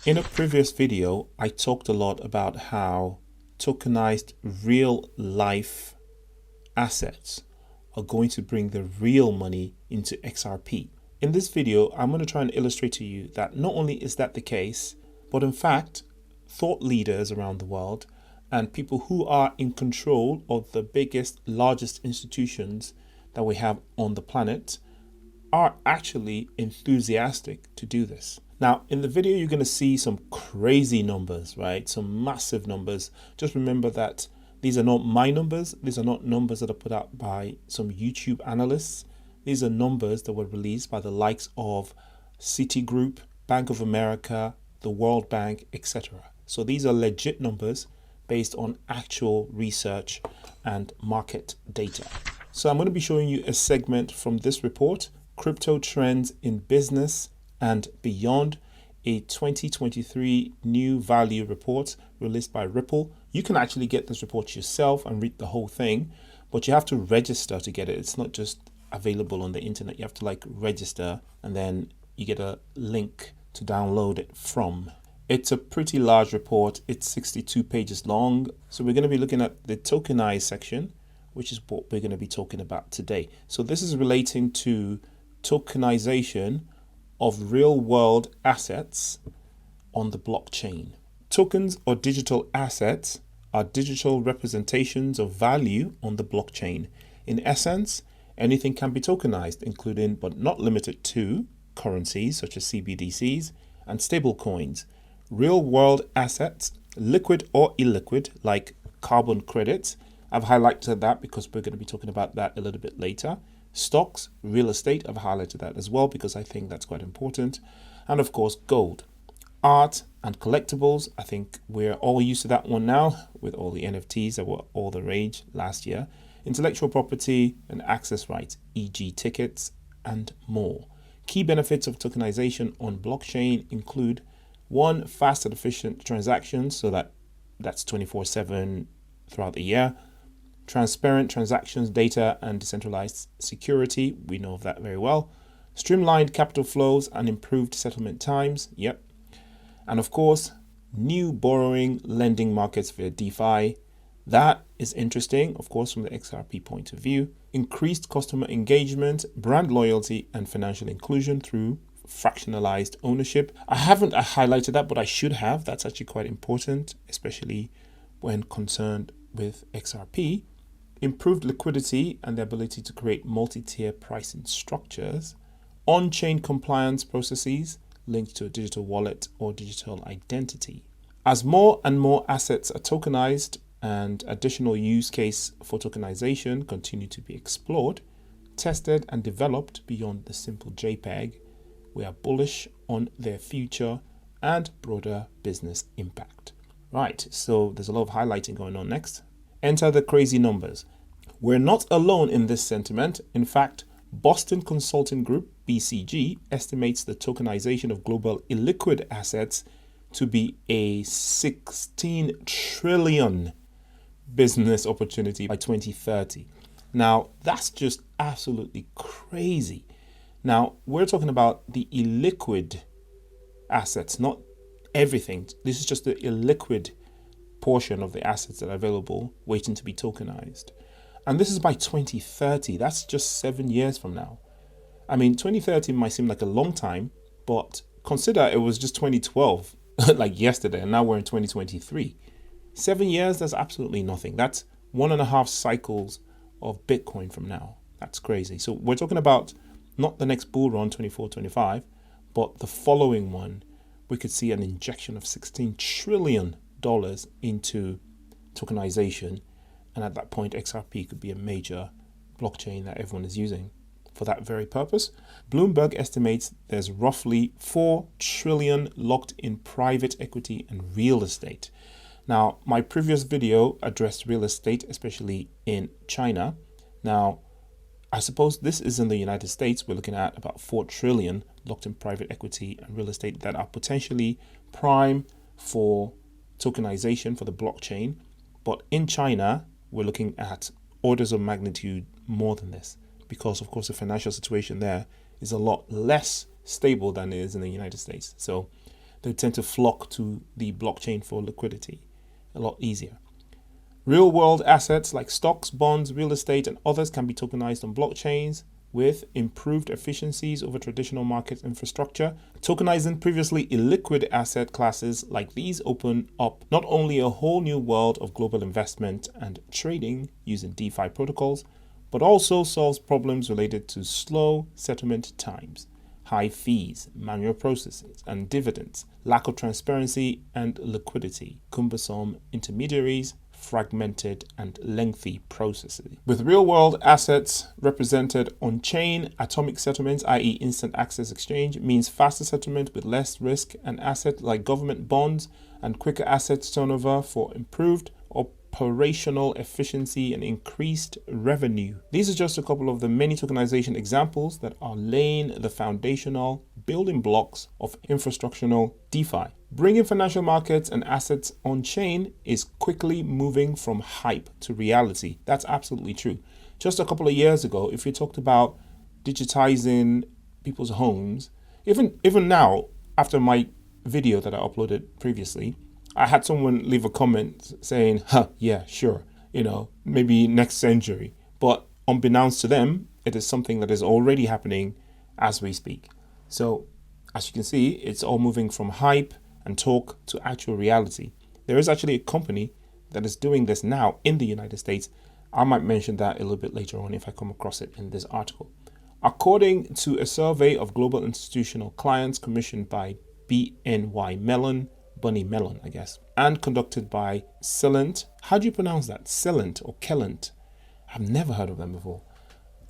In a previous video, I talked a lot about how tokenized real life assets are going to bring the real money into XRP. In this video, I'm going to try and illustrate to you that not only is that the case, but in fact, thought leaders around the world and people who are in control of the biggest, largest institutions that we have on the planet are actually enthusiastic to do this. Now, in the video, you're going to see some crazy numbers, right? Some massive numbers. Just remember that these are not my numbers. These are not numbers that are put out by some YouTube analysts. These are numbers that were released by the likes of Citigroup, Bank of America, the World Bank, etc. So these are legit numbers based on actual research and market data. So I'm going to be showing you a segment from this report, Crypto Trends in Business and Beyond, a 2023 new value report released by Ripple. You can actually get this report yourself and read the whole thing, but you have to register to get it. It's not just available on the internet. You have to register, and then you get a link to download it from. It's a pretty large report. It's 62 pages long. So we're going to be looking at the Tokenized section, which is what we're going to be talking about today. So this is relating to tokenization of real world assets on the blockchain. Tokens or digital assets are digital representations of value on the blockchain. In essence, anything can be tokenized, including but not limited to currencies such as CBDCs and stablecoins. Real world assets, liquid or illiquid, like carbon credits. I've highlighted that because we're going to be talking about that a little bit later. Stocks, real estate, I've highlighted that as well because I think that's quite important. And of course, gold. Art and collectibles, I think we're all used to that one now with all the NFTs that were all the rage last year. Intellectual property and access rights, e.g. tickets and more. Key benefits of tokenization on blockchain include: 1, fast and efficient transactions, so that's 24/7 throughout the year. Transparent transactions, data, and decentralized security. We know of that very well. Streamlined capital flows and improved settlement times. Yep. And of course, new borrowing lending markets via DeFi. That is interesting, of course, from the XRP point of view. Increased customer engagement, brand loyalty, and financial inclusion through fractionalized ownership. I haven't highlighted that, but I should have. That's actually quite important, especially when concerned with XRP. Improved liquidity and the ability to create multi-tier pricing structures. On-chain compliance processes linked to a digital wallet or digital identity. As more and more assets are tokenized and additional use case for tokenization continue to be explored, tested, and developed beyond the simple JPEG, we are bullish on their future and broader business impact. Right, so there's a lot of highlighting going on next. Enter the crazy numbers. We're not alone in this sentiment. In fact, Boston Consulting Group, BCG, estimates the tokenization of global illiquid assets to be a 16 trillion business opportunity by 2030. Now, that's just absolutely crazy. Now, we're talking about the illiquid assets, not everything. This is just the illiquid portion of the assets that are available waiting to be tokenized. And this is by 2030. That's just 7 years from now. I mean, 2030 might seem like a long time, but consider it was just 2012, like yesterday, and now we're in 2023. 7 years, that's absolutely nothing. That's 1.5 cycles of Bitcoin from now. That's crazy. So we're talking about not the next bull run, 24, 25, but the following one. We could see an injection of $16 trillion into tokenization, and at that point XRP could be a major blockchain that everyone is using for that very purpose. Bloomberg estimates there's roughly 4 trillion locked in private equity and real estate. Now, my previous video addressed real estate, especially in China. Now, I suppose this is in the United States. We're looking at about 4 trillion locked in private equity and real estate that are potentially prime for tokenization for the blockchain. But in China, we're looking at orders of magnitude more than this because, of course, the financial situation there is a lot less stable than it is in the United States. So they tend to flock to the blockchain for liquidity a lot easier. Real world assets like stocks, bonds, real estate, and others can be tokenized on blockchains with improved efficiencies over traditional market infrastructure. Tokenizing previously illiquid asset classes like these open up not only a whole new world of global investment and trading using DeFi protocols, but also solves problems related to slow settlement times, high fees, manual processes and dividends, lack of transparency and liquidity, cumbersome intermediaries, fragmented and lengthy processes. With real-world assets represented on-chain, atomic settlements, i.e. instant access exchange, means faster settlement with less risk, and assets like government bonds and quicker assets turnover for improved operational efficiency and increased revenue. These are just a couple of the many tokenization examples that are laying the foundational building blocks of infrastructural DeFi. Bringing financial markets and assets on chain is quickly moving from hype to reality. That's absolutely true. Just a couple of years ago, if you talked about digitizing people's homes, even now, after my video that I uploaded previously, I had someone leave a comment saying, yeah, sure, maybe next century. But unbeknownst to them, it is something that is already happening as we speak. So as you can see, it's all moving from hype and talk to actual reality. There is actually a company that is doing this now in the United States. I might mention that a little bit later on if I come across it in this article. According to a survey of global institutional clients commissioned by BNY Mellon, Bunny Mellon, I guess, and conducted by Celent. How do you pronounce that? Celent or Kellent? I've never heard of them before.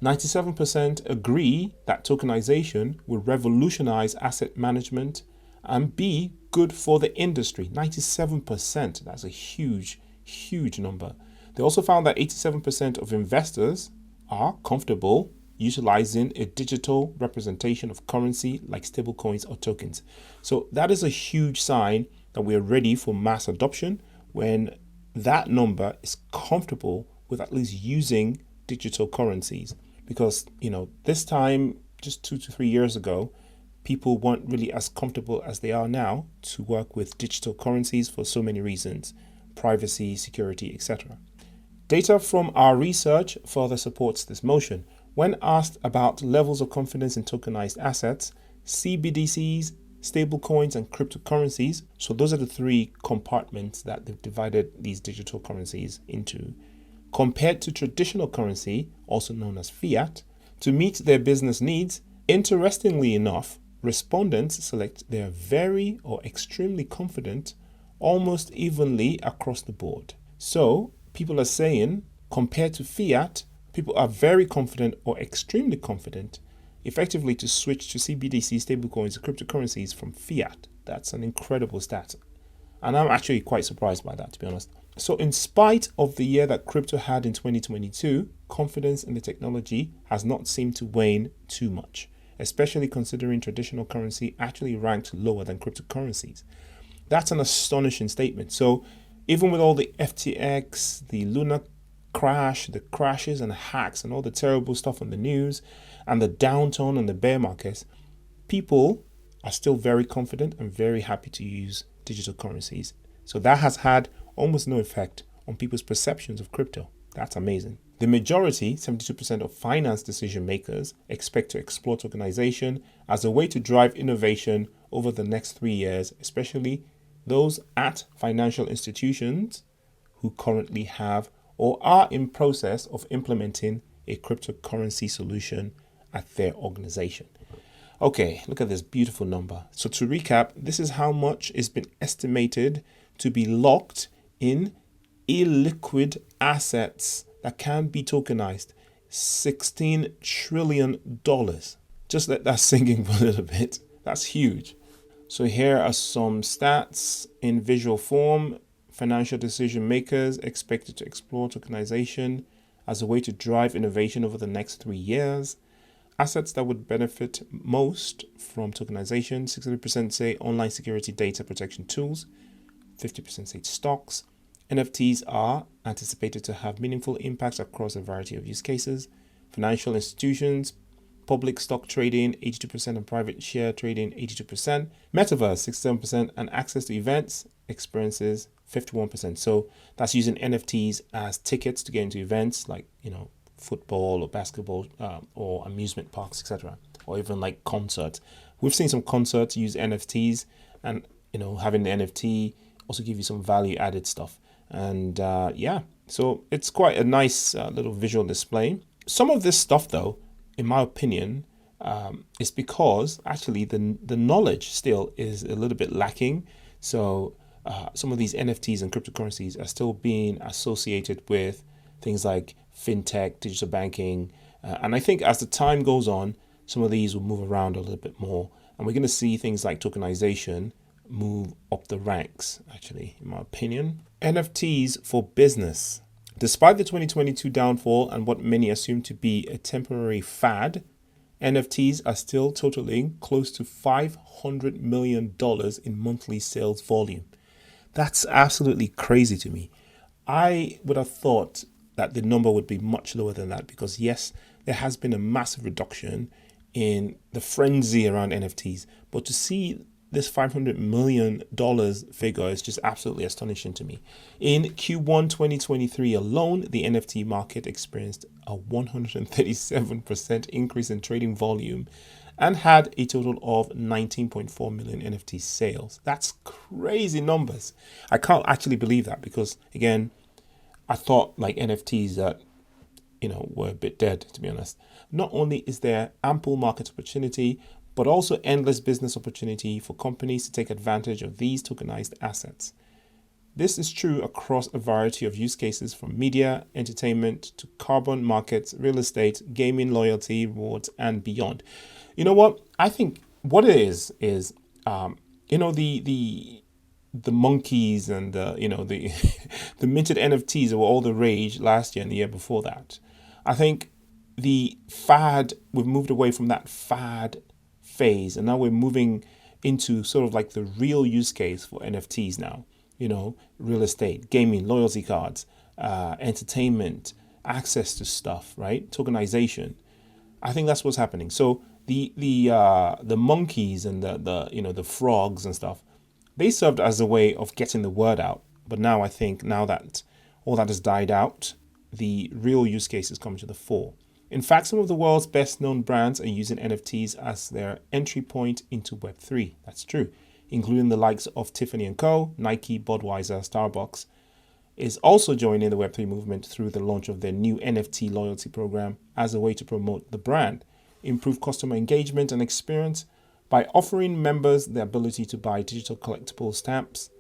97% agree that tokenization will revolutionize asset management and be good for the industry. 97%. That's a huge, huge number. They also found that 87% of investors are comfortable utilizing a digital representation of currency like stablecoins or tokens. So that is a huge sign that we are ready for mass adoption when that number is comfortable with at least using digital currencies. Because, this time, just 2 to 3 years ago, people weren't really as comfortable as they are now to work with digital currencies for so many reasons: privacy, security, etc. Data from our research further supports this motion. When asked about levels of confidence in tokenized assets, CBDCs, stablecoins, and cryptocurrencies, so those are the three compartments that they've divided these digital currencies into, compared to traditional currency, also known as fiat, to meet their business needs, interestingly enough, respondents select they are very or extremely confident almost evenly across the board. So people are saying, compared to fiat, people are very confident or extremely confident effectively to switch to CBDC, stablecoins, and cryptocurrencies from fiat. That's an incredible stat. And I'm actually quite surprised by that, to be honest. So in spite of the year that crypto had in 2022, confidence in the technology has not seemed to wane too much, especially considering traditional currency actually ranked lower than cryptocurrencies. That's an astonishing statement. So even with all the FTX, the Luna crash, the crashes and hacks and all the terrible stuff on the news and the downturn and the bear markets, people are still very confident and very happy to use digital currencies. So that has had almost no effect on people's perceptions of crypto. That's amazing. The majority, 72% of finance decision makers, expect to explore tokenization as a way to drive innovation over the next 3 years, especially those at financial institutions who currently have or are in process of implementing a cryptocurrency solution at their organization. Okay, look at this beautiful number. So to recap, this is how much has been estimated to be locked in illiquid assets that can be tokenized. $16 trillion. Just let that sink in for a little bit. That's huge. So here are some stats in visual form. Financial decision makers expected to explore tokenization as a way to drive innovation over the next 3 years. Assets that would benefit most from tokenization: 60% say online security data protection tools, 50% say stocks. NFTs are anticipated to have meaningful impacts across a variety of use cases. Financial institutions Public stock trading, 82%, and private share trading, 82%. Metaverse, 67%, and access to events, experiences, 51%. So that's using NFTs as tickets to get into events like, football or basketball or amusement parks, etc. Or even like concerts. We've seen some concerts use NFTs, and having the NFT also give you some value added stuff. And so it's quite a nice little visual display. Some of this stuff, though, in my opinion, is because actually the knowledge still is a little bit lacking. So some of these NFTs and cryptocurrencies are still being associated with things like fintech, digital banking. And I think as the time goes on, some of these will move around a little bit more. And we're going to see things like tokenization move up the ranks, actually, in my opinion. NFTs for business. Despite the 2022 downfall and what many assume to be a temporary fad, NFTs are still totaling close to $500 million in monthly sales volume. That's absolutely crazy to me. I would have thought that the number would be much lower than that because, yes, there has been a massive reduction in the frenzy around NFTs. But to see this $500 million figure is just absolutely astonishing to me. In Q1 2023 alone, the NFT market experienced a 137% increase in trading volume and had a total of 19.4 million NFT sales. That's crazy numbers. I can't actually believe that because, again, I thought like NFTs that, were a bit dead, to be honest. Not only is there ample market opportunity, but also endless business opportunity for companies to take advantage of these tokenized assets. This is true across a variety of use cases from media, entertainment, to carbon markets, real estate, gaming, loyalty, rewards, and beyond. You know what? I think what it is the monkeys and the the minted NFTs were all the rage last year and the year before that. I think the fad, we've moved away from that fad phase and now we're moving into sort of like the real use case for NFTs now. Real estate, gaming, loyalty cards, entertainment, access to stuff, right? Tokenization. I think that's what's happening. So the monkeys and the frogs and stuff, they served as a way of getting the word out. But now I think now that all that has died out, the real use cases come to the fore. In fact, some of the world's best known brands are using NFTs as their entry point into Web3. That's true, including the likes of Tiffany & Co., Nike, Budweiser, Starbucks, is also joining the Web3 movement through the launch of their new NFT loyalty program as a way to promote the brand, improve customer engagement and experience by offering members the ability to buy digital collectible stamps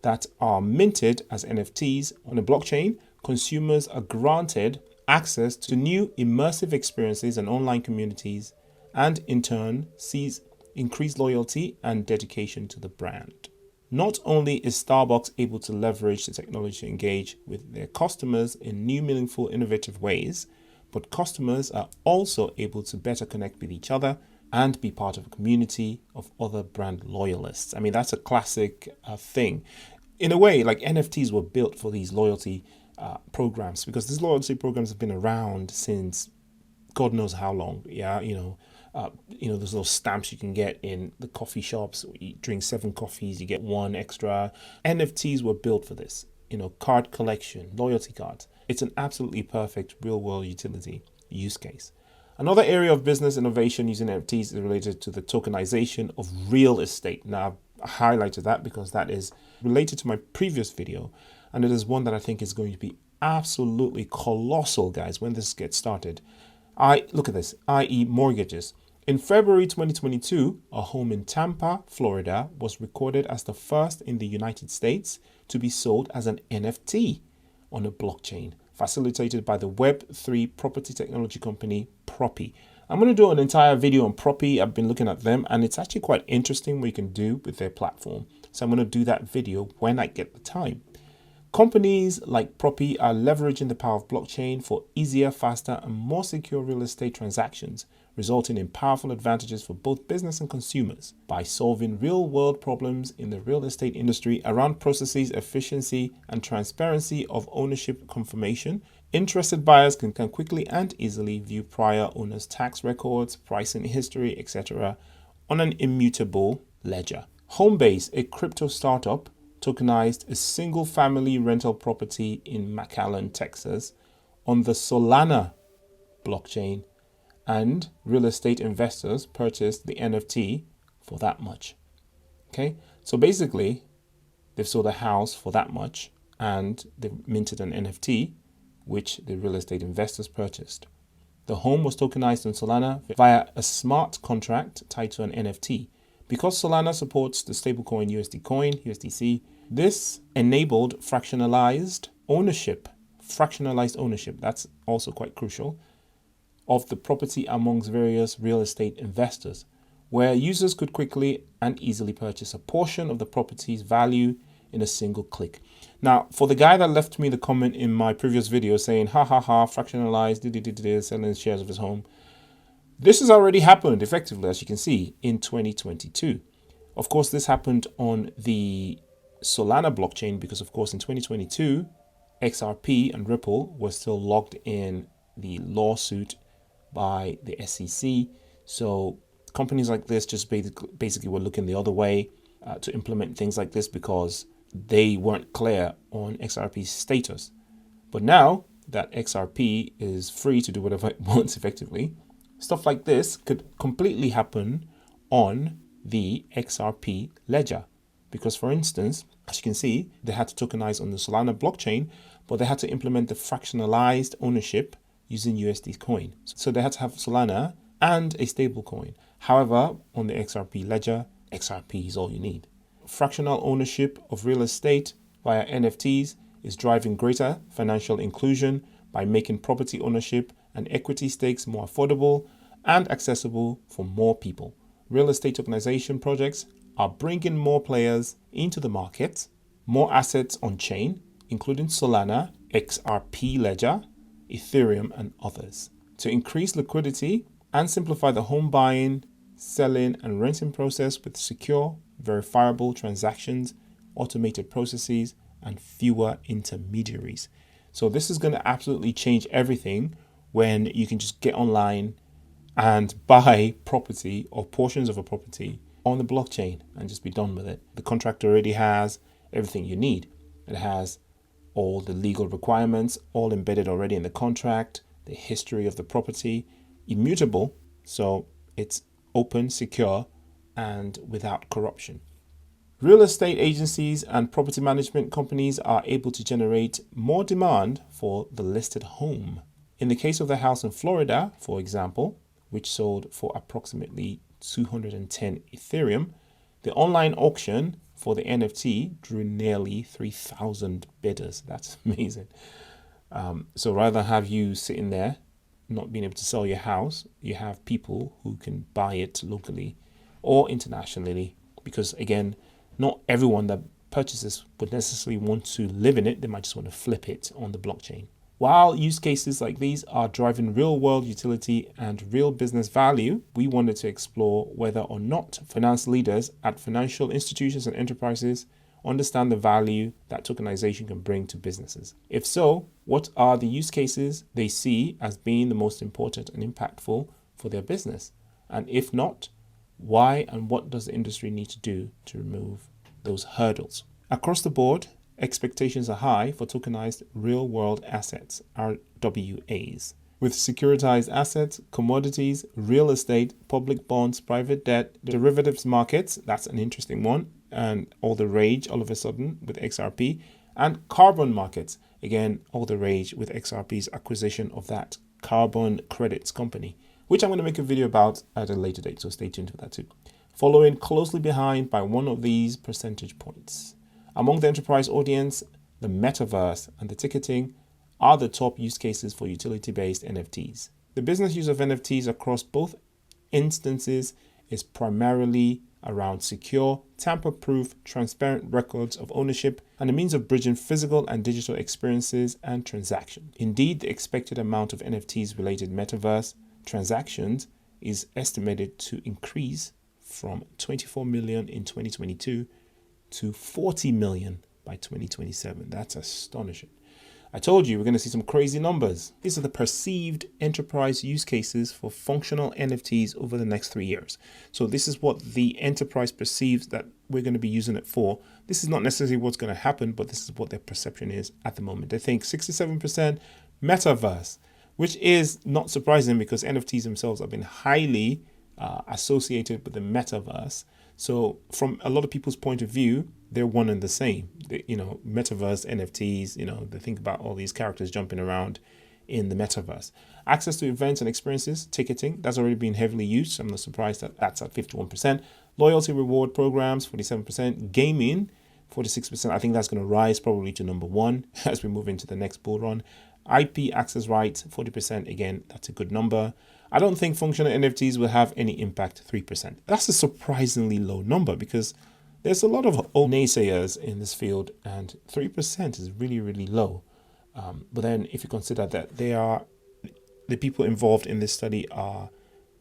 that are minted as NFTs on a blockchain. Consumers are granted access to new immersive experiences and online communities, and in turn sees increased loyalty and dedication to the brand. Not only is Starbucks able to leverage the technology to engage with their customers in new, meaningful, innovative ways, but customers are also able to better connect with each other and be part of a community of other brand loyalists. I mean, that's a classic thing. In a way, like NFTs were built for these loyalty programs because these loyalty programs have been around since God knows how long. Those little stamps you can get in the coffee shops. You drink 7 coffees, you get 1 extra. NFTs were built for this. Card collection, loyalty cards. It's an absolutely perfect real world utility use case. Another area of business innovation using NFTs is related to the tokenization of real estate. Now, I highlighted that because that is related to my previous video, and it is one that I think is going to be absolutely colossal, guys, when this gets started. Look at this, i.e. mortgages. In February 2022, a home in Tampa, Florida, was recorded as the first in the United States to be sold as an NFT on a blockchain, facilitated by the Web3 property technology company Propy. I'm going to do an entire video on Propy. I've been looking at them, and it's actually quite interesting what you can do with their platform. So I'm going to do that video when I get the time. Companies like Propy are leveraging the power of blockchain for easier, faster, and more secure real estate transactions, resulting in powerful advantages for both business and consumers by solving real-world problems in the real estate industry around processes, efficiency, and transparency of ownership confirmation. Interested buyers can quickly and easily view prior owners' tax records, pricing history, etc. on an immutable ledger. Homebase, a crypto startup, tokenized a single-family rental property in McAllen, Texas, on the Solana blockchain, and real estate investors purchased the NFT for that much. Okay, so basically, they've sold a house for that much, and they've minted an NFT, which the real estate investors purchased. The home was tokenized on Solana via a smart contract tied to an NFT. Because Solana supports the stablecoin USD coin, USDC, this enabled fractionalized ownership, that's also quite crucial, of the property amongst various real estate investors, where users could quickly and easily purchase a portion of the property's value in a single click. Now, for the guy that left me the comment in my previous video saying, fractionalize, selling shares of his home, this has already happened effectively, as you can see, in 2022. Of course, this happened on the Solana blockchain because, of course, in 2022, XRP and Ripple were still locked in the lawsuit by the SEC. So companies like this just basically were looking the other way to implement things like this because they weren't clear on XRP's status. But now that XRP is free to do whatever it wants effectively, stuff like this could completely happen on the XRP ledger. Because, for instance, as you can see, they had to tokenize on the Solana blockchain, but they had to implement the fractionalized ownership using USD coin. So they had to have Solana and a stable coin. However, on the XRP ledger, XRP is all you need. Fractional ownership of real estate via NFTs is driving greater financial inclusion by making property ownership and equity stakes more affordable and accessible for more people. Real estate tokenization projects are bringing more players into the market, more assets on chain, including Solana, XRP Ledger, Ethereum, and others. To increase liquidity and simplify the home buying, selling, and renting process with secure, verifiable transactions, automated processes, and fewer intermediaries. So this is going to absolutely change everything when you can just get online and buy property or portions of a property on the blockchain and just be done with it. The contract already has everything you need. It has all the legal requirements, all embedded already in the contract, the history of the property, immutable, so it's open, secure, and without corruption. Real estate agencies and property management companies are able to generate more demand for the listed home. In the case of the house in Florida, for example, which sold for approximately 210 Ethereum, the online auction for the NFT drew nearly 3,000 bidders. That's amazing. So rather than have you sitting there not being able to sell your house, you have people who can buy it locally or internationally, because again, not everyone that purchases would necessarily want to live in it. They might just want to flip it on the blockchain. While use cases like these are driving real world utility and real business value, we wanted to explore whether or not finance leaders at financial institutions and enterprises understand the value that tokenization can bring to businesses. If so, what are the use cases they see as being the most important and impactful for their business? And if not, why and what does the industry need to do to remove those hurdles? Across the board, expectations are high for tokenized real-world assets, RWAs. With securitized assets, commodities, real estate, public bonds, private debt, derivatives markets, that's an interesting one, and all the rage all of a sudden with XRP, and carbon markets, again, all the rage with XRP's acquisition of that carbon credits company, which I'm going to make a video about at a later date, so stay tuned for that too. Following closely behind by one of these percentage points. Among the enterprise audience, the metaverse and the ticketing are the top use cases for utility-based NFTs. The business use of NFTs across both instances is primarily around secure, tamper-proof, transparent records of ownership and a means of bridging physical and digital experiences and transactions. Indeed, the expected amount of NFTs-related metaverse transactions is estimated to increase from 24 million in 2022 to 40 million by 2027. That's astonishing. I told you we're going to see some crazy numbers. These are the perceived enterprise use cases for functional NFTs over the next 3 years. So this is what the enterprise perceives that we're going to be using it for. This is not necessarily what's going to happen, but this is what their perception is at the moment. They think 67% metaverse, which is not surprising because NFTs themselves have been highly associated with the metaverse. So from a lot of people's point of view, they're one and the same. Metaverse, NFTs, they think about all these characters jumping around in the metaverse. Access to events and experiences, ticketing, that's already been heavily used. I'm not surprised that that's at 51%. Loyalty reward programs, 47%. Gaming, 46%. I think that's going to rise probably to number one as we move into the next bull run. IP access rights, 40%. Again, that's a good number. I don't think functional NFTs will have any impact, 3%. That's a surprisingly low number because there's a lot of old naysayers in this field and 3% is really, really low. But then if you consider that the people involved in this study are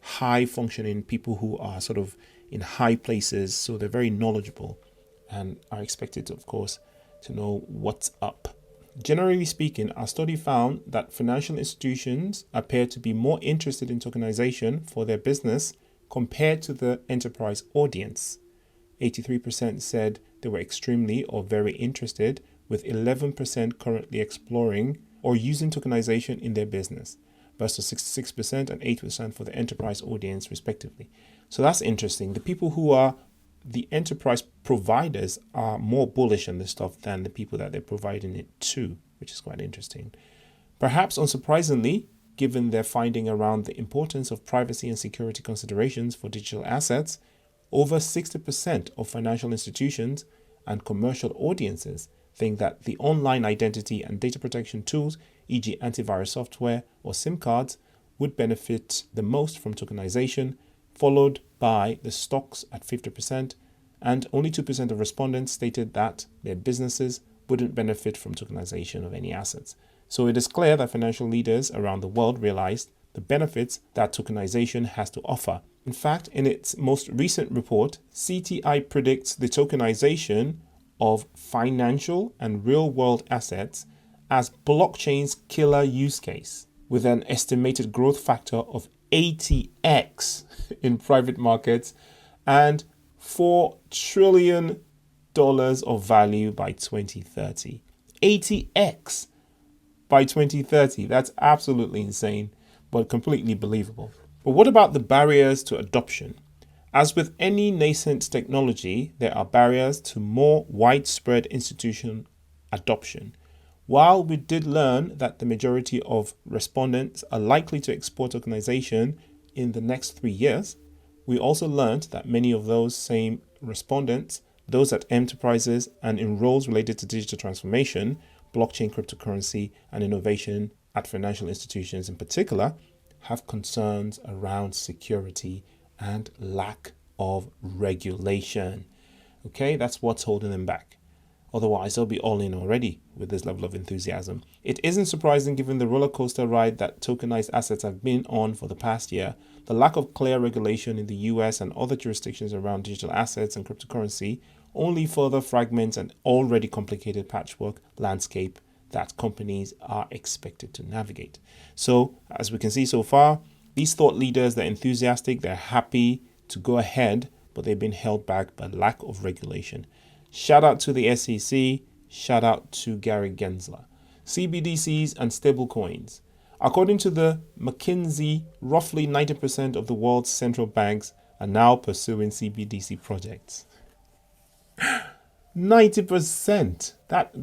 high functioning people who are sort of in high places, so they're very knowledgeable and are expected, of course, to know what's up. Generally speaking, our study found that financial institutions appear to be more interested in tokenization for their business compared to the enterprise audience. 83% said they were extremely or very interested, with 11% currently exploring or using tokenization in their business, versus 66% and 8% for the enterprise audience, respectively. So that's interesting. The people who are the enterprise providers are more bullish on this stuff than the people that they're providing it to, which is quite interesting. Perhaps unsurprisingly, given their finding around the importance of privacy and security considerations for digital assets, over 60% of financial institutions and commercial audiences think that the online identity and data protection tools, e.g. antivirus software or SIM cards, would benefit the most from tokenization, followed by the stocks at 50%, and only 2% of respondents stated that their businesses wouldn't benefit from tokenization of any assets. So it is clear that financial leaders around the world realized the benefits that tokenization has to offer. In fact, in its most recent report, CTI predicts the tokenization of financial and real-world assets as blockchain's killer use case, with an estimated growth factor of 80x in private markets and $4 trillion of value by 2030. 80x by 2030. That's absolutely insane, but completely believable. But what about the barriers to adoption? As with any nascent technology, there are barriers to more widespread institutional adoption. While we did learn that the majority of respondents are likely to explore tokenization in the next 3 years, we also learned that many of those same respondents, those at enterprises and in roles related to digital transformation, blockchain, cryptocurrency, and innovation at financial institutions in particular, have concerns around security and lack of regulation. Okay, that's what's holding them back. Otherwise, they'll be all in already with this level of enthusiasm. It isn't surprising given the roller coaster ride that tokenized assets have been on for the past year. The lack of clear regulation in the US and other jurisdictions around digital assets and cryptocurrency only further fragments an already complicated patchwork landscape that companies are expected to navigate. So, as we can see so far, these thought leaders, they're enthusiastic, they're happy to go ahead, but they've been held back by lack of regulation. Shout out to the SEC, shout out to Gary Gensler. CBDCs and Stablecoins. According to the McKinsey, roughly 90% of the world's central banks are now pursuing CBDC projects. 90%! That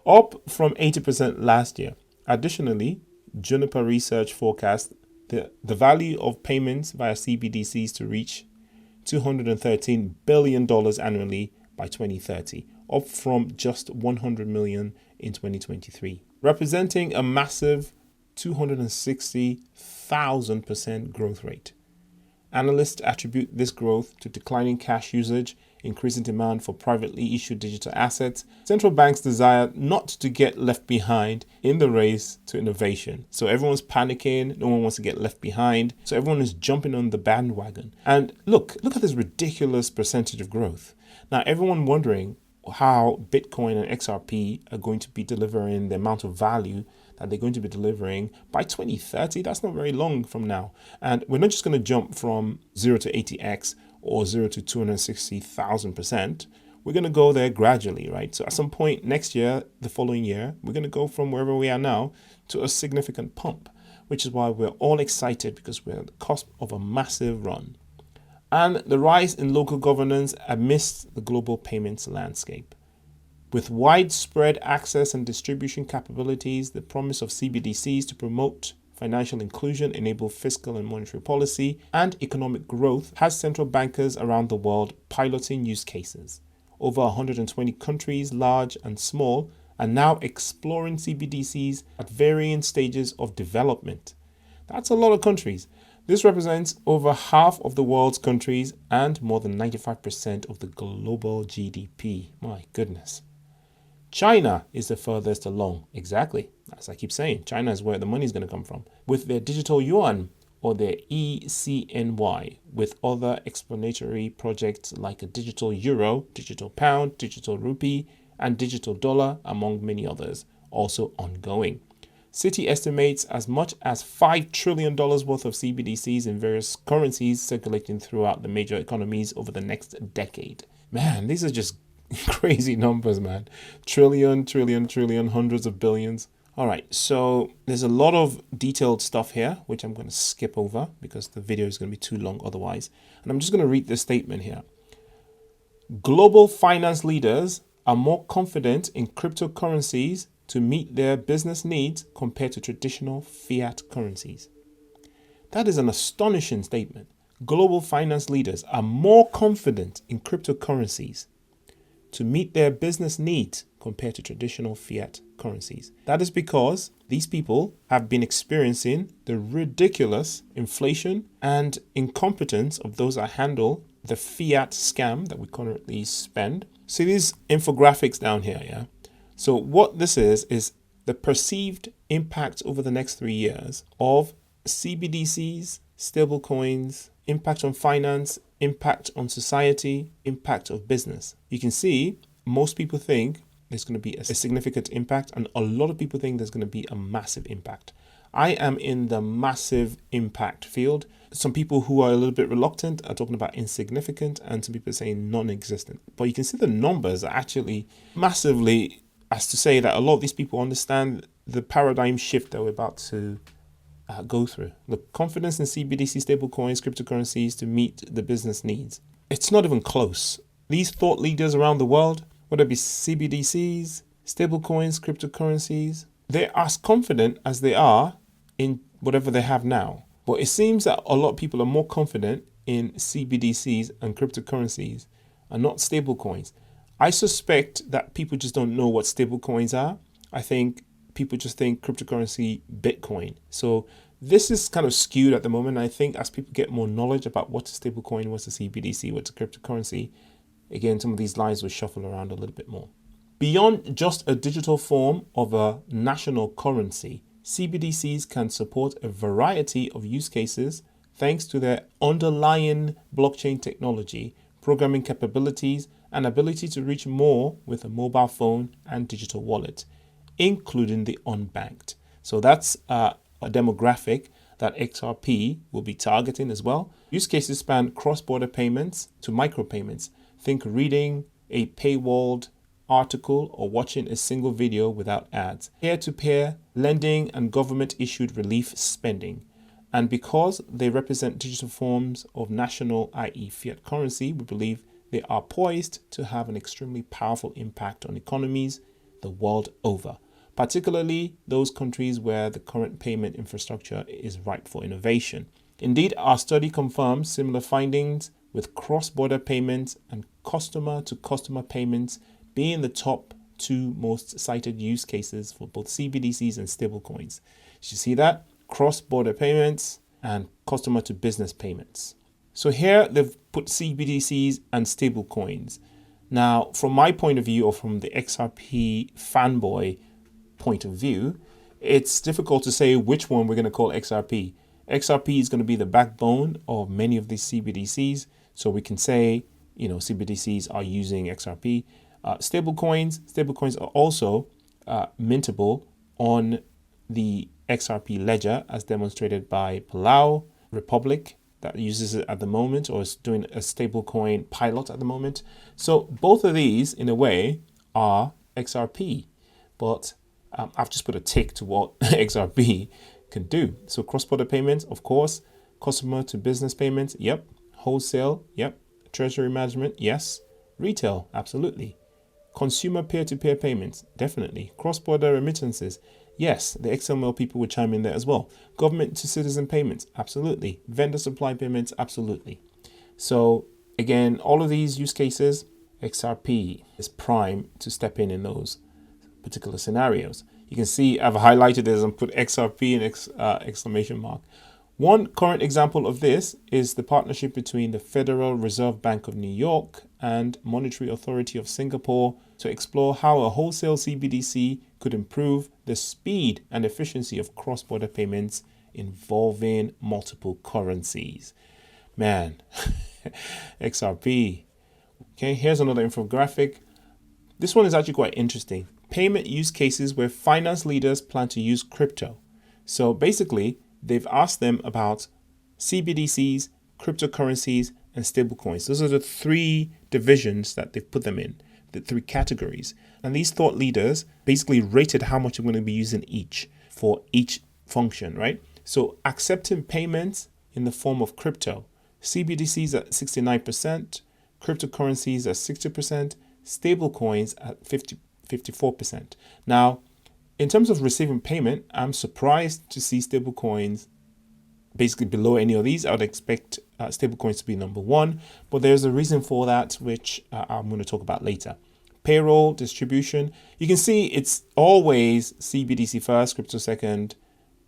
up from 80% last year. Additionally, Juniper Research forecast the value of payments via CBDCs to reach $213 billion annually by 2030, up from just $100 million in 2023, representing a massive 260,000% growth rate. Analysts attribute this growth to declining cash usage, increasing demand for privately issued digital assets, central banks' desire not to get left behind in the race to innovation. So everyone's panicking, no one wants to get left behind, so everyone is jumping on the bandwagon. And look at this ridiculous percentage of growth. Now everyone wondering, how Bitcoin and XRP are going to be delivering the amount of value that they're going to be delivering by 2030. That's not very long from now. And we're not just going to jump from 0 to 80x or 0 to 260,000%. We're going to go there gradually, right? So at some point next year, the following year, we're going to go from wherever we are now to a significant pump, which is why we're all excited, because we're at the cusp of a massive run. And the rise in local governance amidst the global payments landscape. With widespread access and distribution capabilities, the promise of CBDCs to promote financial inclusion, enable fiscal and monetary policy, and economic growth has central bankers around the world piloting use cases. Over 120 countries, large and small, are now exploring CBDCs at varying stages of development. That's a lot of countries. This represents over half of the world's countries and more than 95% of the global GDP. My goodness. China is the furthest along. Exactly. As I keep saying, China is where the money is going to come from. With their digital yuan, or their ECNY, with other explanatory projects like a digital euro, digital pound, digital rupee, and digital dollar, among many others, also ongoing. Citi estimates as much as $5 trillion worth of CBDCs in various currencies circulating throughout the major economies over the next decade. Man, these are just crazy numbers, man. Trillion, hundreds of billions. All right, so there's a lot of detailed stuff here, which I'm going to skip over because the video is going to be too long otherwise. And I'm just going to read this statement here. Global finance leaders are more confident in cryptocurrencies to meet their business needs compared to traditional fiat currencies. That is an astonishing statement. Global finance leaders are more confident in cryptocurrencies to meet their business needs compared to traditional fiat currencies. That is because these people have been experiencing the ridiculous inflation and incompetence of those that handle the fiat scam that we currently spend. See these infographics down here, yeah? So what this is the perceived impact over the next 3 years of CBDCs, stablecoins, impact on finance, impact on society, impact of business. You can see most people think there's going to be a significant impact, and a lot of people think there's going to be a massive impact. I am in the massive impact field. Some people who are a little bit reluctant are talking about insignificant, and some people are saying non-existent. But you can see the numbers are actually massively, as to say that a lot of these people understand the paradigm shift that we're about to go through. The confidence in CBDC, stablecoins, cryptocurrencies to meet the business needs. It's not even close. These thought leaders around the world, whether it be CBDCs, stablecoins, cryptocurrencies, they're as confident as they are in whatever they have now. But it seems that a lot of people are more confident in CBDCs and cryptocurrencies and not stablecoins. I suspect that people just don't know what stablecoins are. I think people just think cryptocurrency, Bitcoin. So this is kind of skewed at the moment. I think as people get more knowledge about what's a stablecoin, what's a CBDC, what's a cryptocurrency, again, some of these lines will shuffle around a little bit more. Beyond just a digital form of a national currency, CBDCs can support a variety of use cases thanks to their underlying blockchain technology, programming capabilities, and ability to reach more with a mobile phone and digital wallet, including the unbanked. So that's a demographic that XRP will be targeting as well. Use cases span cross-border payments to micropayments. Think reading a paywalled article or watching a single video without ads. Peer-to-peer lending and government-issued relief spending. And because they represent digital forms of national, i.e. fiat currency, we believe they are poised to have an extremely powerful impact on economies the world over, particularly those countries where the current payment infrastructure is ripe for innovation. Indeed, our study confirms similar findings, with cross-border payments and customer-to-customer payments being the top two most cited use cases for both CBDCs and stablecoins. You see that? Cross-border payments and customer-to-business payments. So here they've put CBDCs and stablecoins. Now, from my point of view, or from the XRP fanboy point of view, it's difficult to say which one we're going to call XRP. XRP is going to be the backbone of many of these CBDCs. So we can say, CBDCs are using XRP. Stablecoins are also mintable on the XRP ledger, as demonstrated by Palau Republic, that uses it at the moment, or is doing a stablecoin pilot at the moment. So both of these, in a way, are XRP, but I've just put a tick to what XRP can do. So cross-border payments, of course, customer to business payments, yep. Wholesale, yep. Treasury management, yes. Retail, absolutely. Consumer peer-to-peer payments, definitely. Cross-border remittances, yes. The XML people would chime in there as well. Government to citizen payments, absolutely. Vendor supply payments, absolutely. So again, all of these use cases, XRP is prime to step in those particular scenarios. You can see I've highlighted this and put XRP and exclamation mark. One current example of this is the partnership between the Federal Reserve Bank of New York and Monetary Authority of Singapore to explore how a wholesale CBDC could improve the speed and efficiency of cross-border payments involving multiple currencies. Man, XRP. Okay, here's another infographic. This one is actually quite interesting. Payment use cases where finance leaders plan to use crypto. So basically, they've asked them about CBDCs, cryptocurrencies, and stablecoins. Those are the three divisions that they've put them in, the three categories. And these thought leaders basically rated how much I'm going to be using each for each function, right? So accepting payments in the form of crypto, CBDCs at 69%, cryptocurrencies at 60%, stablecoins at 54%. Now, in terms of receiving payment, I'm surprised to see stablecoins basically below any of these. I would expect stablecoins to be number one, but there's a reason for that, which I'm going to talk about later. Payroll, distribution. You can see it's always CBDC first, crypto second,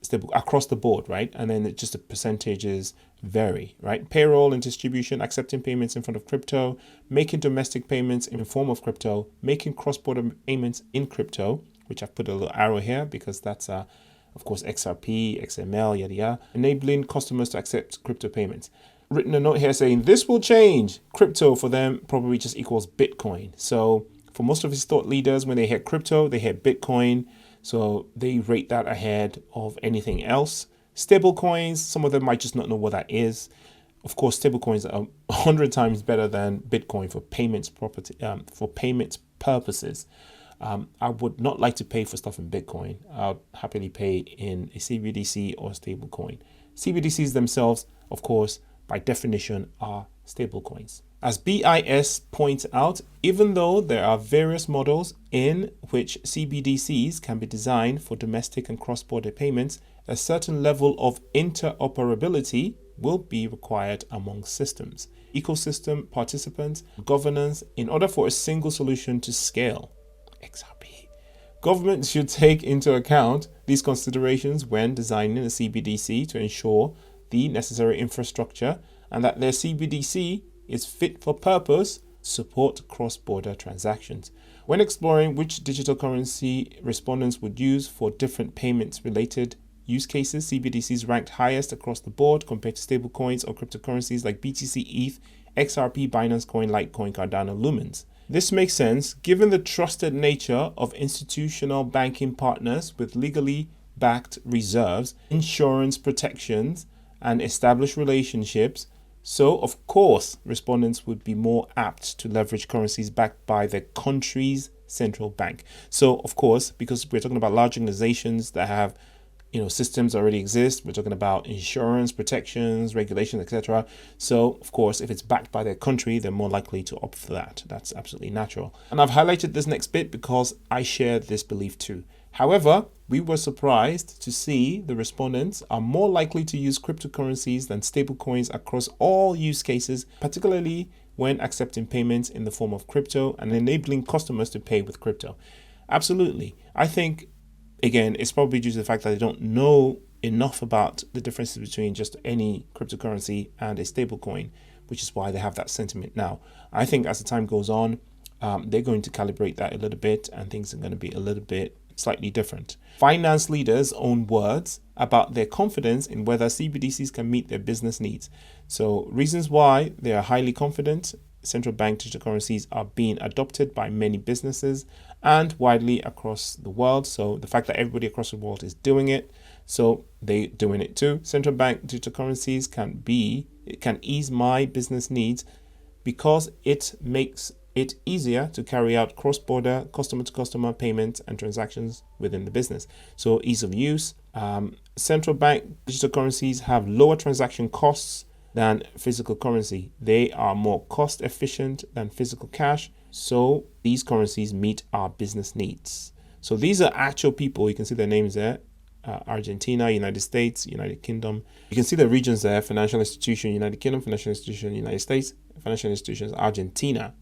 stable across the board, right? And then just the percentages vary, right? Payroll and distribution, accepting payments in front of crypto, making domestic payments in the form of crypto, making cross-border payments in crypto, which I've put a little arrow here because that's, of course, XRP, XML, yada yada, enabling customers to accept crypto payments. Written a note here saying this will change. Crypto for them probably just equals Bitcoin. So for most of his thought leaders, when they hear crypto, they hear Bitcoin. So they rate that ahead of anything else. Stable coins, some of them might just not know what that is. Of course, stable coins are 100 times better than Bitcoin for payments purposes. I would not like to pay for stuff in Bitcoin. I'll happily pay in a CBDC or stable coin. CBDCs themselves, of course, by definition, are stable coins. As BIS points out, even though there are various models in which CBDCs can be designed for domestic and cross-border payments, a certain level of interoperability will be required among systems, ecosystem participants, governance, in order for a single solution to scale. XRP. Governments should take into account these considerations when designing a CBDC to ensure the necessary infrastructure and that their CBDC is fit for purpose, support cross-border transactions. When exploring which digital currency respondents would use for different payments-related use cases, CBDCs ranked highest across the board compared to stablecoins or cryptocurrencies like BTC, ETH, XRP, Binance Coin, Litecoin, Cardano, Lumens. This makes sense given the trusted nature of institutional banking partners with legally backed reserves, insurance protections, and established relationships. So, of course, respondents would be more apt to leverage currencies backed by their country's central bank. So, of course, because we're talking about large organizations that have, systems already exist, we're talking about insurance, protections, regulations, etc. So, of course, if it's backed by their country, they're more likely to opt for that. That's absolutely natural. And I've highlighted this next bit because I share this belief too. However, we were surprised to see the respondents are more likely to use cryptocurrencies than stablecoins across all use cases, particularly when accepting payments in the form of crypto and enabling customers to pay with crypto. Absolutely. I think, again, it's probably due to the fact that they don't know enough about the differences between just any cryptocurrency and a stablecoin, which is why they have that sentiment now. I think as the time goes on, they're going to calibrate that a little bit and things are going to be a little bit slightly different. Finance leaders' own words about their confidence in whether CBDCs can meet their business needs. So reasons why they are highly confident central bank digital currencies are being adopted by many businesses and widely across the world. So the fact that everybody across the world is doing it, so they doing it too. Central bank digital currencies can ease my business needs because it makes it easier to carry out cross-border customer-to-customer payments and transactions within the business. So ease of use. Central bank digital currencies have lower transaction costs than physical currency. They are more cost efficient than physical cash. So these currencies meet our business needs. So these are actual people. You can see their names there. Argentina, United States, United Kingdom. You can see the regions there: financial institution, United Kingdom; financial institution, United States; financial institutions, Argentina.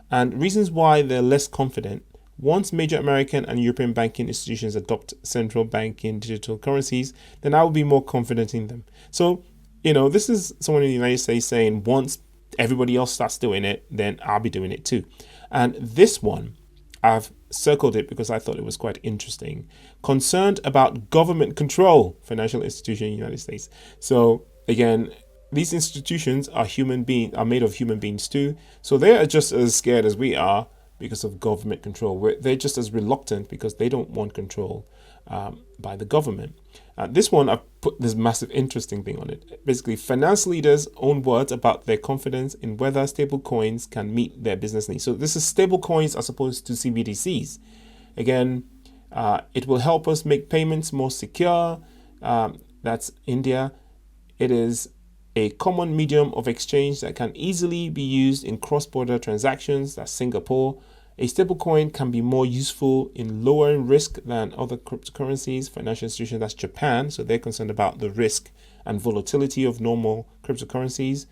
And reasons why they're less confident: once major American and European banking institutions adopt central banking digital currencies, then I will be more confident in them. So, this is someone in the United States saying once everybody else starts doing it, then I'll be doing it too. And this one, I've circled it because I thought it was quite interesting. Concerned about government control, financial institution in the United States. So again, these institutions are made of human beings too. So they are just as scared as we are because of government control. They're just as reluctant because they don't want control by the government. This one, I've put this massive interesting thing on it. Basically, finance leaders' own words about their confidence in whether stable coins can meet their business needs. So this is stable coins as opposed to CBDCs. Again, it will help us make payments more secure. That's India. It is a common medium of exchange that can easily be used in cross-border transactions. That's Singapore. A stablecoin can be more useful in lowering risk than other cryptocurrencies. Financial institutions, that's Japan, so they're concerned about the risk and volatility of normal cryptocurrencies.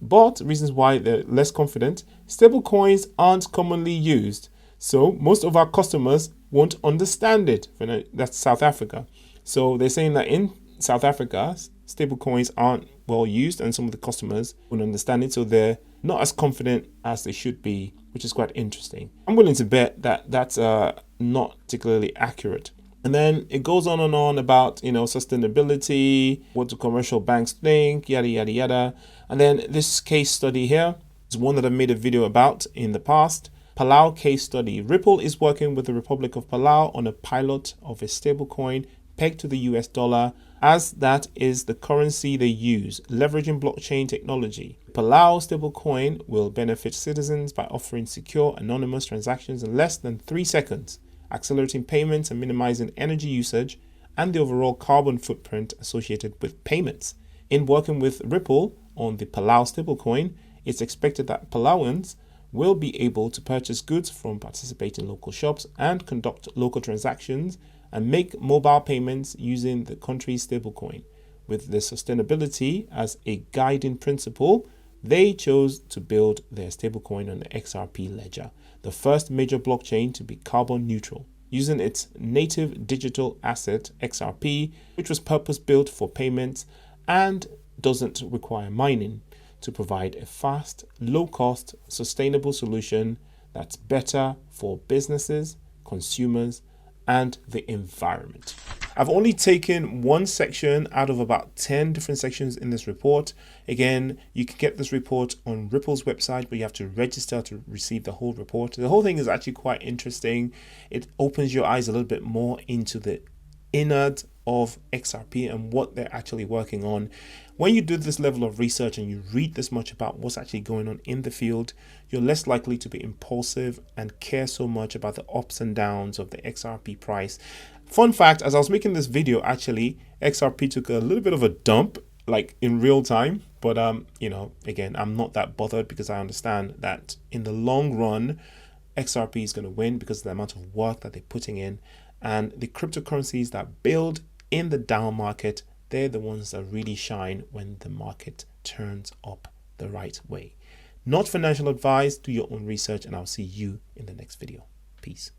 But reasons why they're less confident: stablecoins aren't commonly used, so most of our customers won't understand it. That's South Africa. So they're saying that in South Africa, stablecoins aren't well used and some of the customers won't understand it, so they're not as confident as they should be, which is quite interesting. I'm willing to bet that that's not particularly accurate. And then it goes on and on about, sustainability, what do commercial banks think, yada, yada, yada. And then this case study here is one that I've made a video about in the past. Palau case study. Ripple is working with the Republic of Palau on a pilot of a stablecoin pegged to the US dollar, as that is the currency they use, leveraging blockchain technology. Palau stablecoin will benefit citizens by offering secure, anonymous transactions in less than 3 seconds, accelerating payments and minimizing energy usage and the overall carbon footprint associated with payments. In working with Ripple on the Palau stablecoin, it's expected that Palauans will be able to purchase goods from participating local shops and conduct local transactions and make mobile payments using the country's stablecoin. With the sustainability as a guiding principle, they chose to build their stablecoin on the XRP ledger, the first major blockchain to be carbon neutral, using its native digital asset XRP, which was purpose-built for payments and doesn't require mining, to provide a fast, low-cost, sustainable solution that's better for businesses, consumers, and the environment. I've only taken one section out of about 10 different sections in this report. Again, you can get this report on Ripple's website, but you have to register to receive the whole report. The whole thing is actually quite interesting. It opens your eyes a little bit more into the innards of XRP and what they're actually working on. When you do this level of research and you read this much about what's actually going on in the field, you're less likely to be impulsive and care so much about the ups and downs of the XRP price. Fun fact, as I was making this video, actually, XRP took a little bit of a dump, like in real time. But, again, I'm not that bothered because I understand that in the long run, XRP is going to win because of the amount of work that they're putting in. And the cryptocurrencies that build in the down market, they're the ones that really shine when the market turns up the right way. Not financial advice. Do your own research, and I'll see you in the next video. Peace.